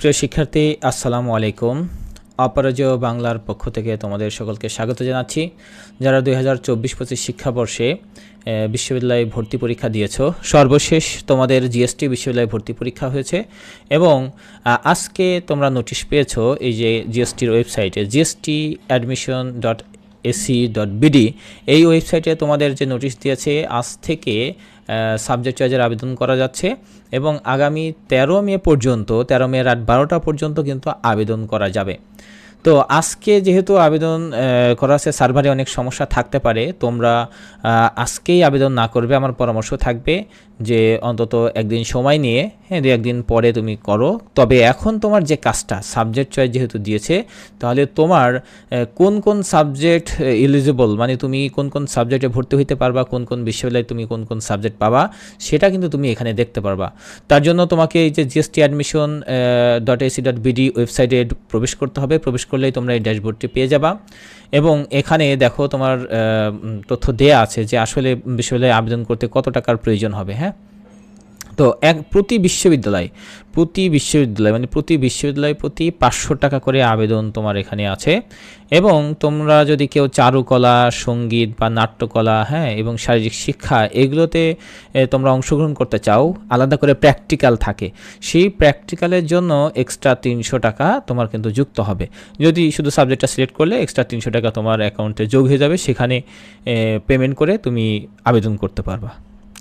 প্রিয় শিক্ষার্থী, আসসালামু আলাইকুম। অপরাজেয় বাংলার পক্ষ থেকে তোমাদের সকলকে স্বাগত জানাচ্ছি। যারা 2024-25 শিক্ষাবর্ষে বিশ্ববিদ্যালয়ে ভর্তি পরীক্ষা দিয়েছো, সর্বশেষ তোমাদের জিএসটি বিশ্ববিদ্যালয়ে ভর্তি পরীক্ষা হয়েছে এবং আজকে তোমরা নোটিশ পেয়েছো এই যে জিএসটির ওয়েবসাইটে gstadmission.ac.bd এই ওয়েবসাইটে তোমাদের যে নোটিশ দিয়েছে আজ থেকে সাবজেক্ট চয়েসের আবেদন করা যাচ্ছে এবং আগামী 13 মে পর্যন্ত 13 মে রাত 12টা পর্যন্ত কিন্তু আবেদন করা যাবে। তো আজকে যেহেতু আবেদন করা আছে, সার্ভারে অনেক সমস্যা থাকতে পারে, তোমরা আজকেই আবেদন না করবে। আমার পরামর্শ থাকবে যে অন্তত একদিন সময় নিয়ে দু একদিন পরে তুমি করো। তবে এখন তোমার যে কাজটা, সাবজেক্ট চয়েস যেহেতু দিয়েছে, তাহলে তোমার কোন কোন সাবজেক্ট এলিজিবল, মানে তুমি কোন কোন সাবজেক্টে ভর্তি হইতে পারবা, কোন কোন বিশ্ববিদ্যালয়ে তুমি কোন কোন সাবজেক্ট পাবা, সেটা কিন্তু তুমি এখানে দেখতে পারবা। তার জন্য তোমাকে এই যে gstadmission.ac.bd ওয়েবসাইটে প্রবেশ করতে হবে। প্রবেশ করলেই তোমরা এই ড্যাশবোর্ডটি পেয়ে যাবা এবং এখানে দেখো তোমার তথ্য দেয়া আছে যে আসলে বিশ্ববিদ্যালয়ে আবেদন করতে কত টাকার প্রয়োজন হবে। হ্যাঁ, তো প্রতি বিশ্ববিদ্যালয় মানে প্রতি বিশ্ববিদ্যালয় প্রতি 500 টাকা করে আবেদন তোমার এখানে আছে। এবং তোমরা যদি কেউ চারুকলা, সঙ্গীত বা নাট্যকলা, হ্যাঁ, এবং শারীরিক শিক্ষা এগুলোতে তোমরা অংশগ্রহণ করতে চাও, আলাদা করে প্র্যাকটিক্যাল থাকে, সেই প্র্যাকটিক্যালের জন্য এক্সট্রা 300 টাকা তোমার কিন্তু যুক্ত হবে। যদি শুধু সাবজেক্টটা সিলেক্ট করলে এক্সট্রা 300 টাকা তোমার অ্যাকাউন্টে যোগ হয়ে যাবে, সেখানে পেমেন্ট করে তুমি আবেদন করতে পারবা।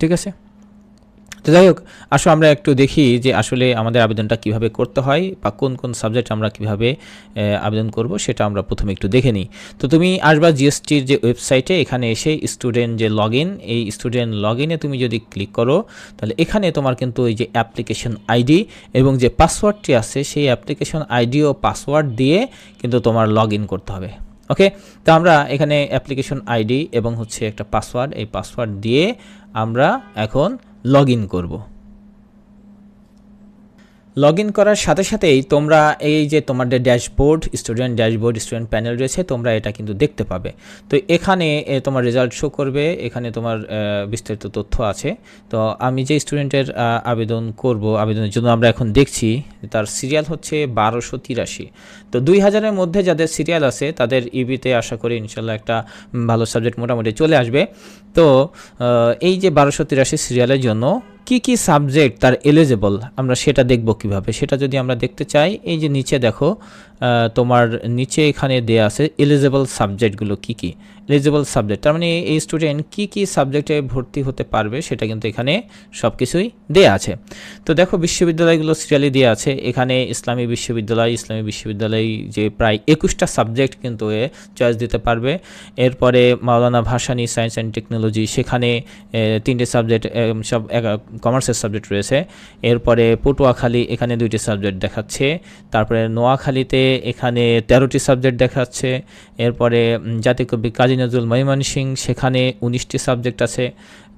ঠিক আছে? তো যাই হোক, আসো আমরা একটু দেখি যে আসলে আমাদের আবেদনটা কিভাবে করতে হয় বা কোন কোন সাবজেক্ট আমরা কিভাবে আবেদন করব সেটা আমরা প্রথমে একটু দেখে নিই। তো তুমি আসবা জিএসটির যে ওয়েবসাইটে, এখানে এসে স্টুডেন্ট যে লগইন, এই স্টুডেন্ট লগইনে তুমি যদি ক্লিক করো, তাহলে এখানে তোমার কিন্তু এই যে অ্যাপ্লিকেশন আইডি এবং যে পাসওয়ার্ডটি আছে, সেই অ্যাপ্লিকেশন আইডি ও পাসওয়ার্ড দিয়ে কিন্তু তোমার লগইন করতে হবে। ওকে, তো আমরা এখানে অ্যাপ্লিকেশন আইডি এবং হচ্ছে একটা পাসওয়ার্ড, এই পাসওয়ার্ড দিয়ে আমরা এখন লগ ইন করব। লগ ইন করার সাথে সাথেই তোমরা এই যে তোমাদের ড্যাশবোর্ড, স্টুডেন্ট প্যানেল রয়েছে, তোমরা এটা কিন্তু দেখতে পাবে। তো এখানে তোমার রেজাল্ট শো করবে, এখানে তোমার বিস্তারিত তথ্য আছে। তো আমি যে স্টুডেন্টের আবেদন করব, আবেদনের জন্য আমরা এখন দেখছি তার সিরিয়াল হচ্ছে 1283। তো 2000-এর মধ্যে যাদের সিরিয়াল আছে তাদের ইবিতে আশা করি ইনশাল্লাহ একটা ভালো সাবজেক্ট মোটামুটি চলে আসবে। তো এই যে 1283 সিরিয়ালের জন্য কি কি সাবজেক্ট তার এলিজিবল, আমরা সেটা দেখব কিভাবে। সেটা যদি আমরা দেখতে চাই, এই যে নিচে দেখো, তোমার নিচে এখানে দেয়া আছে এলিজিবল সাবজেক্টগুলো কি কি। এলিজিবল সাবজেক্ট তার মানে এই স্টুডেন্ট কি কি সাবজেক্টে ভর্তি হতে পারবে সেটা কিন্তু এখানে সব কিছুই দেয়া আছে। তো দেখো বিশ্ববিদ্যালয়গুলো সিরিয়ালি দেওয়া আছে। এখানে ইসলামী বিশ্ববিদ্যালয় যে প্রায় 21টা সাবজেক্ট কিন্তু চয়েস দিতে পারবে। এরপরে মাওলানা ভাসানী সায়েন্স অ্যান্ড টেকনোলজি, সেখানে 3টে সাবজেক্ট, সব কমার্সের সাবজেক্ট রয়েছে। এরপরে পটুয়াখালী, এখানে 2টি সাবজেক্ট দেখাচ্ছে। তারপরে নোয়াখালীতে এখানে 13টি সাবজেক্ট দেখাচ্ছে। এরপরে জাতীয় কবি কাজী নজরুল ময়মনসিংহ, সেখানে 19টি সাবজেক্ট আছে।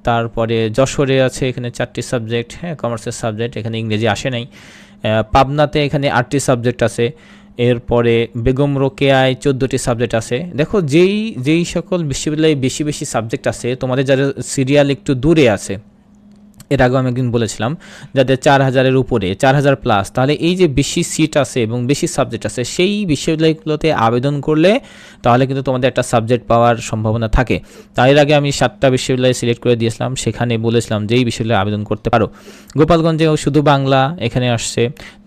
তারপরে যশোরে আছে এখানে 4টি সাবজেক্ট, হ্যাঁ, কমার্সের সাবজেক্ট, এখানে ইংরেজি আসে নাই। পাবনাতে এখানে 8টি সাবজেক্ট আছে। এরপরে বেগম রোকেয়ায় 14টি সাবজেক্ট আছে। দেখো যেই সকল বিশ্ববিদ্যালয়ে বেশি বেশি সাবজেক্ট আছে, তোমাদের যাদের সিরিয়াল একটু দূরে আছে, এর আগেও আমি একদিন বলেছিলাম, যাদের 4000-এর উপরে, 4000 প্লাস, তাহলে এই যে বেশি সিট আছে এবং বেশি সাবজেক্ট আছে, সেই বিশ্ববিদ্যালয়গুলোতে আবেদন করলে তাহলে কিন্তু তোমাদের একটা সাবজেক্ট পাওয়ার সম্ভাবনা থাকে। তাই এর আগে আমি 7টা বিশ্ববিদ্যালয় সিলেক্ট করে দিয়েছিলাম, সেখানে বলেছিলাম যেই বিশ্ববিদ্যালয়ে আবেদন করতে পারো। গোপালগঞ্জেও শুধু বাংলা এখানে আসছে।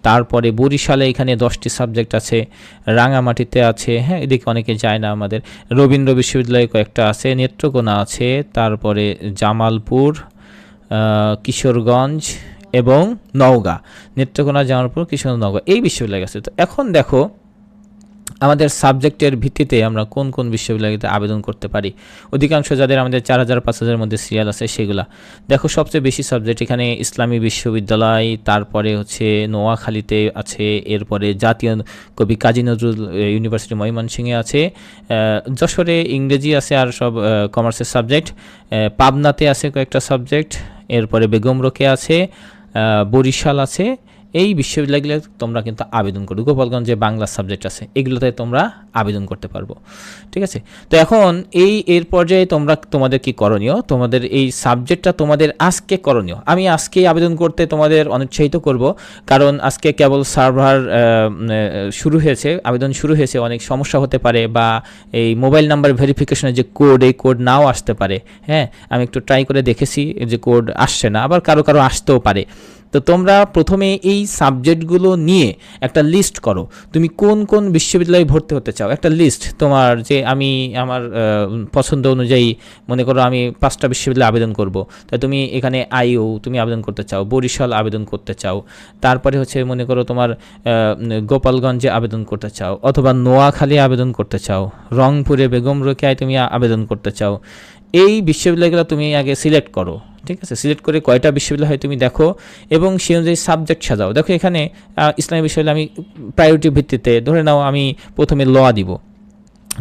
তারপরে বরিশালে এখানে 10টি সাবজেক্ট আছে। রাঙামাটিতে আছে, হ্যাঁ, এদিকে অনেকে যায় না আমাদের। রবীন্দ্র বিশ্ববিদ্যালয়ে কয়েকটা আছে, নেত্রকোনা আছে, তারপরে জামালপুর, কিশোরগঞ্জ এবং নওগাঁ। নেত্রকোনা, জামালপুর, কিশোরগঞ্জ, নওগাঁ এই বিশ্ববিদ্যালয় আছে। তো এখন দেখো আমাদের সাবজেক্টের ভিত্তিতে আমরা কোন কোন বিশ্ববিদ্যালয়তে আবেদন করতে পারি। অধিকাংশ যাদের আমাদের 4000-5000-এর মধ্যে সিরিয়াল আছে সেগুলা দেখো। সবচেয়ে বেশি সাবজেক্ট এখানে ইসলামী বিশ্ববিদ্যালয়, তারপরে হচ্ছে নোয়াখালীতে আছে, এরপরে জাতীয় কবি কাজী নজরুল ইউনিভার্সিটি ময়মনসিংহে আছে, যশোরে ইংরেজি আছে আর সব কমার্সের সাবজেক্ট, পাবনাতে আছে কয়েকটা সাবজেক্ট, এরপরে বেগম রোকেয়া আছে, বরিশাল আছে, এই বিশ্ববিদ্যালয়গুলো তোমরা কিন্তু আবেদন করো। গোপালগঞ্জে বাংলা সাবজেক্ট আছে, এগুলোতে তোমরা আবেদন করতে পারবো। ঠিক আছে, তো এখন এর পর্যায়ে তোমাদের কি করণীয়, তোমাদের এই সাবজেক্টটা তোমাদের আজকে করণীয়। আমি আজকেই আবেদন করতে তোমাদের অনুৎসাহিত করব, কারণ আজকে কেবল সার্ভার শুরু হয়েছে, আবেদন শুরু হয়েছে, অনেক সমস্যা হতে পারে, বা এই মোবাইল নাম্বার ভেরিফিকেশনের যে কোড, এই কোড নাও আসতে পারে। হ্যাঁ, আমি একটু ট্রাই করে দেখেছি যে কোড আসছে না, আবার কারো আসতেও পারে। তো তোমরা প্রথমে এই সাবজেক্টগুলো নিয়ে একটা লিস্ট করো, তুমি কোন কোন বিশ্ববিদ্যালয়ে ভর্তি হতে চাও, একটা লিস্ট তোমার, যে আমি আমার পছন্দ অনুযায়ী মনে করো আমি 5টা বিশ্ববিদ্যালয়ে আবেদন করব, তাই তুমি এখানে আইইউ তুমি আবেদন করতে চাও, বরিশাল আবেদন করতে চাও, তারপরে হচ্ছে মনে করো তোমার গোপালগঞ্জে আবেদন করতে চাও, অথবা নোয়াখালী আবেদন করতে চাও, রংপুরে বেগম রোকেয়ায় তুমি আবেদন করতে চাও। এই বিশ্ববিদ্যালয়গুলো তুমি আগে সিলেক্ট করো। ঠিক আছে, সিলেক্ট করে কয়টা বিশ্ববিদ্যালয় হয় তুমি দেখো, এবং সেই অনুযায়ী সাবজেক্ট সাজাও। দেখো এখানে ইসলামী বিশ্ববিদ্যালয় আমি প্রায়োরিটি ভিত্তিতে ধরে নাও আমি প্রথমে ল দিব,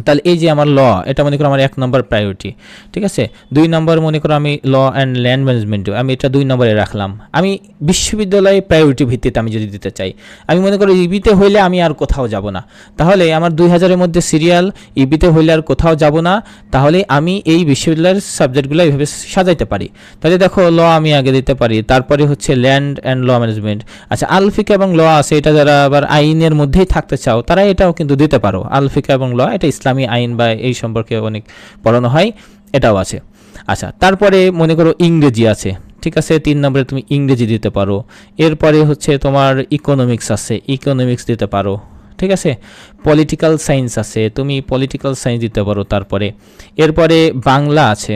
তাহলে এই যে আমার ল, এটা মনে করো আমার 1 নম্বর প্রায়োরিটি। ঠিক আছে, 2 নম্বর মনে করো আমি ল অ্যান্ড ল্যান্ড ম্যানেজমেন্ট, আমি এটা 2 নম্বরে রাখলাম। আমি বিশ্ববিদ্যালয়ে প্রায়োরিটি ভিত্তিতে আমি যদি দিতে চাই, আমি মনে করি ইবিতে হইলে আমি আর কোথাও যাব না, তাহলে আমার 2000-এর মধ্যে সিরিয়াল, ইবিতে হইলে আর কোথাও যাব না, তাহলে আমি এই বিশ্ববিদ্যালয়ের সাবজেক্টগুলো এইভাবে সাজাইতে পারি। তাহলে দেখো ল আমি আগে দিতে পারি, তারপরে হচ্ছে ল্যান্ড অ্যান্ড ল ম্যানেজমেন্ট। আচ্ছা, আলফিকা এবং ল আছে, এটা যারা আবার আইনের মধ্যেই থাকতে চাও তারা এটাও কিন্তু দিতে পারো। আলফিকা এবং ল, এটা ইসলামী আইন বা এই সম্পর্কে অনেক পড়ানো হয়, এটাও আছে। আচ্ছা, তারপরে মনে করো ইংরেজি আছে। ঠিক আছে, 3 নম্বরে তুমি ইংরেজি দিতে পারো। এরপরে হচ্ছে তোমার ইকোনমিক্স আছে, ইকোনমিক্স দিতে পারো। ঠিক আছে, পলিটিক্যাল সায়েন্স আছে, তুমি পলিটিক্যাল সায়েন্স দিতে পারো। তারপরে এরপরে বাংলা আছে,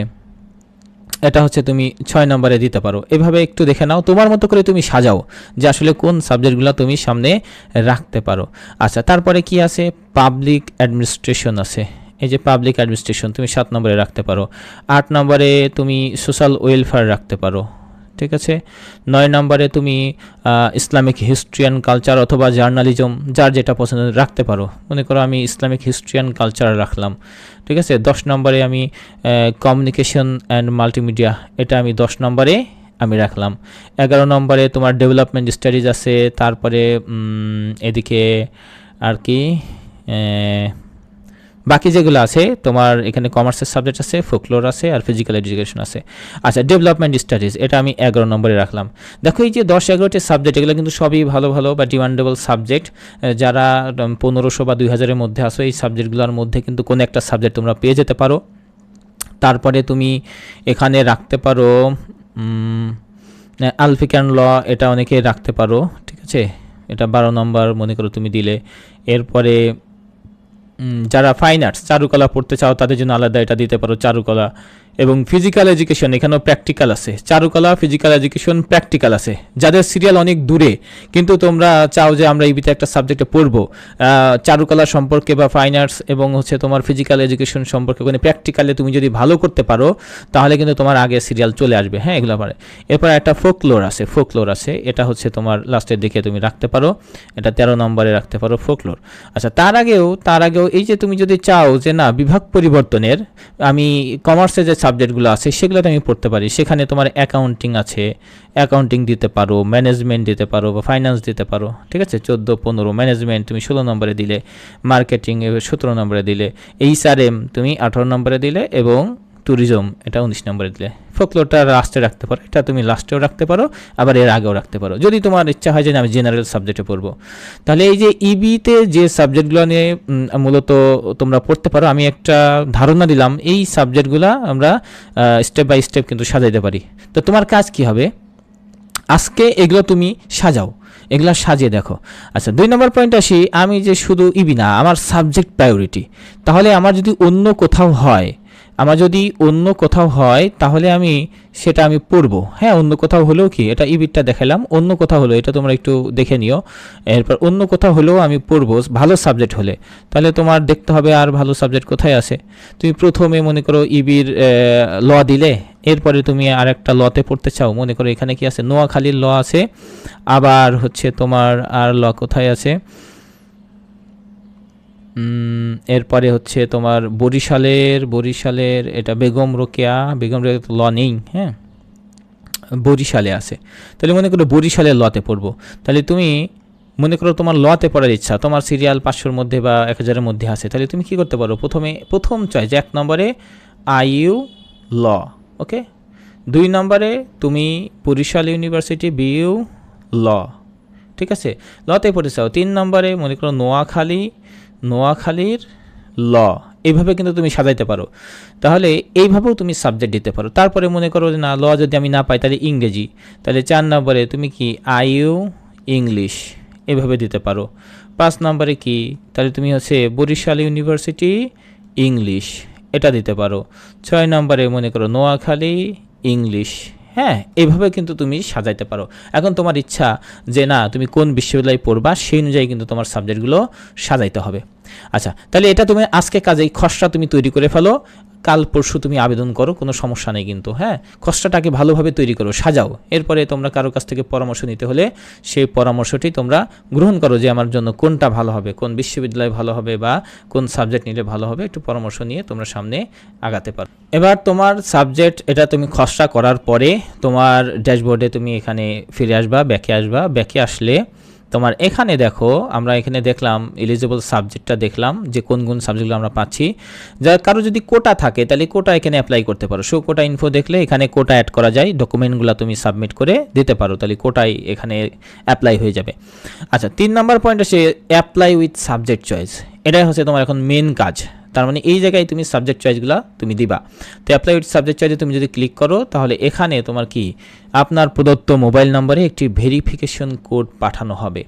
এটা হচ্ছে তুমি 6 নম্বরে দিতে পারো। এভাবে একটু দেখে নাও, তোমার মতো করে তুমি সাজাও যে আসলে কোন সাবজেক্টগুলো তুমি সামনে রাখতে পারো। আচ্ছা, তারপরে কি আছে, পাবলিক অ্যাডমিনিস্ট্রেশন আছে, এই যে পাবলিক অ্যাডমিনিস্ট্রেশন তুমি 7 নম্বরে রাখতে পারো। 8 নম্বরে তুমি সোশ্যাল ওয়েলফেয়ার রাখতে পারো। ঠিক আছে, 9 নম্বরে তুমি ইসলামিক হিস্ট্রি অ্যান্ড কালচার অথবা জার্নালিজম, যার যেটা পছন্দ রাখতে পারো। মনে করো আমি ইসলামিক হিস্ট্রি অ্যান্ড কালচার রাখলাম। ঠিক আছে, 10 নম্বরে আমি কমিউনিকেশন অ্যান্ড মাল্টিমিডিয়া, এটা আমি 10 নম্বরে আমি রাখলাম। 11 নম্বরে তোমার ডেভেলপমেন্ট স্টাডিজ আছে। তারপরে এদিকে আর কি বাকি যেগুলো আছে তোমার এখানে কমার্সের সাবজেক্ট আছে, ফোকলোর আছে, আর ফিজিক্যাল এডুকেশন আছে। আচ্ছা, ডেভেলপমেন্ট স্টাডিজ, এটা আমি 11 নম্বরে রাখলাম। দেখো এই যে 10-11টি সাবজেক্ট, এগুলো কিন্তু সবই ভালো ভালো বা ডিমান্ডেবল সাবজেক্ট। যারা 1500 বা 2000-এর মধ্যে আসো, এই সাবজেক্টগুলোর মধ্যে কিন্তু কোনো একটা সাবজেক্ট তোমরা পেয়ে যেতে পারো। তারপরে তুমি এখানে রাখতে পারো আলফিকান ল, এটা অনেকে রাখতে পারো। ঠিক আছে, এটা 12 নম্বর মনে করো তুমি দিলে। এরপরে যারা ফাইন আর্টস, চারুকলা পড়তে চাও, তাদের জন্য আলাদা এটা দিতে পারো, চারুকলা। এবং ফিজিক্যাল এডুকেশন, এখানেও প্র্যাকটিক্যাল আছে, চারুকলা, ফিজিক্যাল এডুকেশন, প্র্যাকটিক্যাল আছে। যাদের সিরিয়াল অনেক দূরে, কিন্তু তোমরা চাও যে আমরা ইবিতে একটা সাবজেক্টে পড়বো চারুকলা সম্পর্কে বা ফাইন আর্টস এবং হচ্ছে তোমার ফিজিক্যাল এডুকেশন সম্পর্কে, ওখানে প্র্যাকটিক্যালে তুমি যদি ভালো করতে পারো তাহলে কিন্তু তোমার আগে সিরিয়াল চলে আসবে। হ্যাঁ, এগুলো পারে। এরপর একটা ফোকলোর আছে, ফোকলোর আছে, এটা হচ্ছে তোমার লাস্টের দিকে তুমি রাখতে পারো, এটা 13 নম্বরে রাখতে পারো ফোকলোর। আচ্ছা, তার আগেও এই যে তুমি যদি চাও যে না বিভাগ পরিবর্তনের, আমি কমার্সে যে সাবজেক্টগুলো আছে সেগুলোতে আমি পড়তে পারি, সেখানে তোমার অ্যাকাউন্টিং আছে, অ্যাকাউন্টিং দিতে পারো, ম্যানেজমেন্ট দিতে পারো বা ফাইন্যান্স দিতে পারো। ঠিক আছে, 14-15 ম্যানেজমেন্ট তুমি 16 নম্বরে দিলে, মার্কেটিং 17 নম্বরে দিলে, এইচআরএম তুমি 18 নম্বরে দিলে, এবং ট্যুরিজম এটা 19 নম্বরে দিলে। ফোকলোরটা লাস্টে রাখতে পারো, এটা তুমি লাস্টেও রাখতে পারো, আবার এর আগেও রাখতে পারো, যদি তোমার ইচ্ছা হয় যে আমি জেনারেল সাবজেক্টে পড়বো। তাহলে এই যে ইবিতে যে সাবজেক্টগুলো নিয়ে মূলত তোমরা পড়তে পারো, আমি একটা ধারণা দিলাম, এই সাবজেক্টগুলো আমরা স্টেপ বাই স্টেপ কিন্তু সাজাইতে পারি। তো তোমার কাজ কি হবে, আজকে এগুলো তুমি সাজাও, এগুলা সাজিয়ে দেখো। আচ্ছা, 2 নম্বর পয়েন্ট আসি, আমি যে শুধু ইবি না, আমার সাবজেক্ট প্রায়োরিটি। তাহলে আমার যদি অন্য কোথাও হয়, তাহলে আমি সেটা আমি পড়বো। হ্যাঁ, অন্য কোথাও হলেও কি, এটা ইবিটটা দেখালাম, অন্য কোথাও হলো, এটা তোমরা একটু দেখে নিও। এরপর অন্য কোথাও হলেও আমি পড়বো, ভালো সাবজেক্ট হলে। তাহলে তোমার দেখতে হবে আর ভালো সাবজেক্ট কোথায় আছে। তুমি প্রথমে মনে করো ইবির ল দিলে, এরপরে তুমি আর একটা লতে পড়তে চাও, মনে করো এখানে কি আছে, নোয়াখালীর ল আছে, আবার হচ্ছে তোমার আর ল কোথায় আছে, এরপরে হচ্ছে তোমার বরিশালের এটা বেগম রোকেয়া ল নেই। হ্যাঁ, বরিশালে আছে, তাহলে মনে করো বরিশালে লতে পড়বো, তাহলে তুমি মনে করো তোমার লতে পড়ার ইচ্ছা, তোমার সিরিয়াল 500-র মধ্যে বা 1000-এর মধ্যে আছে, তাহলে তুমি কি করতে পারো, প্রথম চয়েস 1 নম্বরে IU ল, ওকে। 2 নম্বরে তুমি বরিশাল ইউনিভার্সিটি BU ল, ঠিক আছে, লতে পড়ে চাও। 3 নম্বরে মনে করো নোয়াখালীর ল, এইভাবে কিন্তু তুমি সাজাইতে পারো। তাহলে এইভাবেও তুমি সাবজেক্ট দিতে পারো। তারপরে মনে করো যে না, ল যদি আমি না পাই তাহলে ইংরেজি, তাহলে 4 নম্বরে তুমি কি IU ইংলিশ, এভাবে দিতে পারো। 5 নম্বরে কি, তাহলে তুমি হচ্ছে বরিশাল ইউনিভার্সিটি ইংলিশ, এটা দিতে পারো। 6 নম্বরে মনে করো নোয়াখালী ইংলিশ, হ্যাঁ, এইভাবে কিন্তু তুমি সাজাইতে পারো। এখন তোমার ইচ্ছা যে না তুমি কোন বিশ্ববিদ্যালয়ে পড়বা, সেই অনুযায়ী কিন্তু তোমার সাবজেক্টগুলো সাজাইতে হবে। আচ্ছা, তাহলে এটা তুমি আজকে কাজেই খসড়া তুমি তৈরি করে ফেলো, কাল পরশু তুমি আবেদন করো, কোনো সমস্যা নেই কিন্তু, হ্যাঁ। খসড়াটাকে ভালোভাবে তৈরি করো, সাজাও। এরপরে তোমরা কারো কাছ থেকে পরামর্শ নিতে হলে সেই পরামর্শটি তোমরা গ্রহণ করো যে আমার জন্য কোনটা ভালো হবে, কোন বিশ্ববিদ্যালয় ভালো হবে বা কোন সাবজেক্ট নিলে ভালো হবে, একটু পরামর্শ নিয়ে তোমরা সামনে আগাতে পারো। এবার তোমার সাবজেক্ট এটা তুমি খসড়া করার পরে তোমার ড্যাশবোর্ডে তুমি এখানে ফিরে আসবা, ব্যাকে আসলে তোমার এখানে দেখো, আমরা এখানে দেখলাম এলিজিবল সাবজেক্টটা দেখলাম যে কোন কোন সাবজেক্টগুলো আমরা পাচ্ছি। যার কারো যদি কোটা থাকে তাহলে কোটা এখানে অ্যাপ্লাই করতে পারো। শো কোটা ইনফো দেখলে এখানে কোটা অ্যাড করা যায়, ডকুমেন্টগুলো তুমি সাবমিট করে দিতে পারো, তাহলে কোটাই এখানে অ্যাপ্লাই হয়ে যাবে। আচ্ছা, 3 নম্বর পয়েন্ট হচ্ছে অ্যাপ্লাই উইথ সাবজেক্ট চয়েস, এটাই হচ্ছে তোমার এখন মেন কাজ। তার মানে এই জায়গায় তুমি সাবজেক্ট চয়েসগুলো তুমি দিবা। তো অ্যাপ্লাই উইথ সাবজেক্ট চয়েসে তুমি যদি ক্লিক করো তাহলে এখানে তোমার কি আপনার প্রদত্ত মোবাইল নম্বরে একটি ভেরিফিকেশন কোড পাঠানো হবে।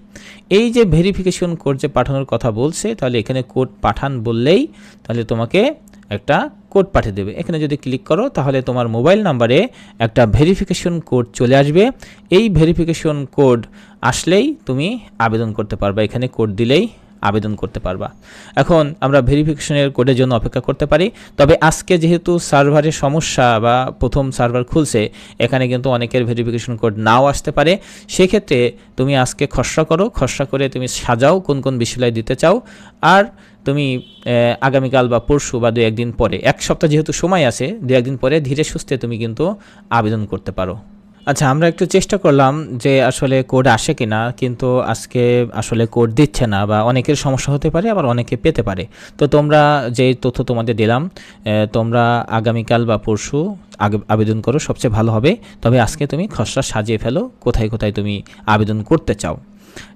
এই যে ভেরিফিকেশন কোড যে পাঠানোর কথা বলছে, তাহলে এখানে কোড পাঠান বললেই তাহলে তোমাকে একটা কোড পাঠিয়ে দেবে। এখানে যদি ক্লিক করো তাহলে তোমার মোবাইল নাম্বারে একটা ভেরিফিকেশন কোড চলে আসবে। এই ভেরিফিকেশন কোড আসলেই তুমি আবেদন করতে পারবা, এখানে কোড দিলেই আবেদন করতে পারবা। এখন আমরা ভেরিফিকেশনের কোডের জন্য অপেক্ষা করতে পারি, তবে আজকে যেহেতু সার্ভারের সমস্যা বা প্রথম সার্ভার খুলছে, এখানে কিন্তু অনেকের ভেরিফিকেশন কোড নাও আসতে পারে। সেক্ষেত্রে তুমি আজকে খসড়া করে তুমি সাজাও কোন কোন বিশ্ববিদ্যালয় দিতে চাও, আর তুমি আগামীকাল বা পরশু বা 2-1 দিন পরে, 1 সপ্তাহ যেহেতু সময় আছে, 2-1 দিন পরে ধীরে সুস্থে তুমি কিন্তু আবেদন করতে পারো। আচ্ছা, আমরা একটু চেষ্টা করলাম যে আসলে কোড আসে কিনা, কিন্তু আজকে আসলে কোড দিচ্ছে না, বা অনেকের সমস্যা হতে পারে, আবার অনেকে পেতে পারে। তো তোমরা যে তথ্য তোমাদের দিলাম, তোমরা আগামীকাল বা পরশু আবেদন করো, সবচেয়ে ভালো হবে। তবে আজকে তুমি খসড়া সাজিয়ে ফেলো কোথায় কোথায় তুমি আবেদন করতে চাও।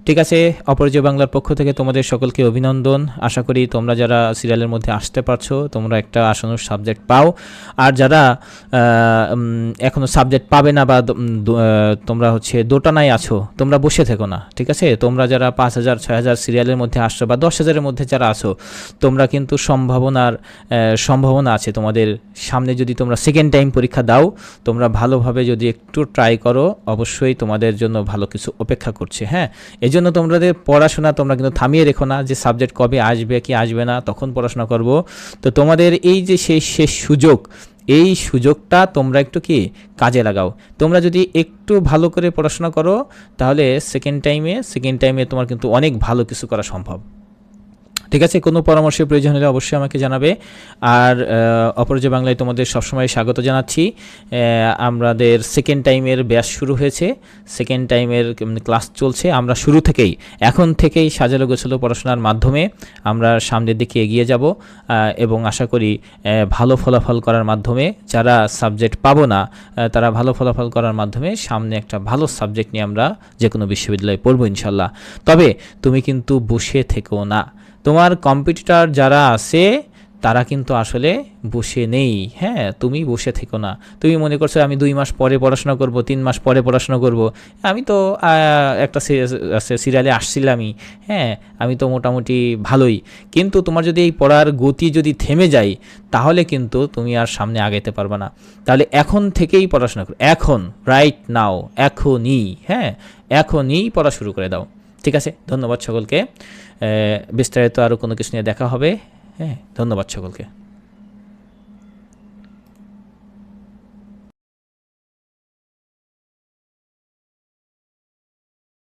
ঠিক আছে, অপরাজেয় বাংলার পক্ষ থেকে তোমাদের সকলকে অভিনন্দন। আশা করি তোমরা যারা সিরিয়ালের মধ্যে আসতে পারছো তোমরা একটা আসন্ন সাবজেক্ট পাও, আর যারা এখনও সাবজেক্ট পাবে না বা তোমরা হচ্ছে দোটানায় আছো, তোমরা বসে থেকো না। ঠিক আছে, তোমরা যারা 5000 6000 সিরিয়ালের মধ্যে আসছো বা 10,000-এর মধ্যে যারা আছো, তোমরা কিন্তু সম্ভাবনা আছে তোমাদের সামনে। যদি তোমরা সেকেন্ড টাইম পরীক্ষা দাও, তোমরা ভালোভাবে যদি একটু ট্রাই করো, অবশ্যই তোমাদের জন্য ভালো কিছু অপেক্ষা করছে। হ্যাঁ, এই জন্য তোমাদের পড়াশোনা তোমরা কিন্তু থামিয়ে রেখো না যে সাবজেক্ট কবে আসবে কি আসবে না, তখন পড়াশোনা করব। তো তোমাদের এই যে শেষ সুযোগ, এই সুযোগটা তোমরা একটু কি কাজে লাগাও। তোমরা যদি একটু ভালো করে পড়াশোনা করো, তাহলে সেকেন্ড টাইমে তোমার কিন্তু অনেক ভালো কিছু করা সম্ভব। ঠিক আছে, কোনো পরামর্শের প্রয়োজন হলে অবশ্যই আমাকে জানাবে। আর অপরাজেয় বাংলায় তোমাদের সবসময় স্বাগত জানাচ্ছি। আমাদের সেকেন্ড টাইমের ব্যাচ শুরু হয়েছে, সেকেন্ড টাইমের ক্লাস চলছে। আমরা শুরু থেকেই এখন থেকেই সাজালো গোছালো পড়াশোনার মাধ্যমে আমরা সামনের দিকে এগিয়ে যাব, এবং আশা করি ভালো ফলাফল করার মাধ্যমে, যারা সাবজেক্ট পাবো না তারা ভালো ফলাফল করার মাধ্যমে সামনে একটা ভালো সাবজেক্ট নিয়ে আমরা যে কোনো বিশ্ববিদ্যালয়ে পড়বো ইনশাল্লাহ। তবে তুমি কিন্তু বসে থেকো না, তোমার কম্পিটিটর যারা আছে তারা কিন্তু আসলে বসে নেই। হ্যাঁ, তুমি বসে থেকো না। তুমি মনে করছো আমি 2 মাস পরে পড়াশোনা করব, 3 মাস পরে পড়াশোনা করব, আমি তো একটা সিরিয়ালে আসছিলামই, হ্যাঁ আমি তো মোটামুটি ভালোই। কিন্তু তোমার যদি এই পড়ার গতি যদি থেমে যায়, তাহলে কিন্তু তুমি আর সামনে আগাইতে পারবে না। তাহলে এখন থেকেই পড়াশোনা করো, এখন রাইট নাও, এখনই পড়া শুরু করে দাও। ঠিক আছে, ধন্যবাদ সকলকে। বিস্তারিত আরও কোনো কিছু নিয়ে দেখা হবে। হ্যাঁ, ধন্যবাদ সকলকে।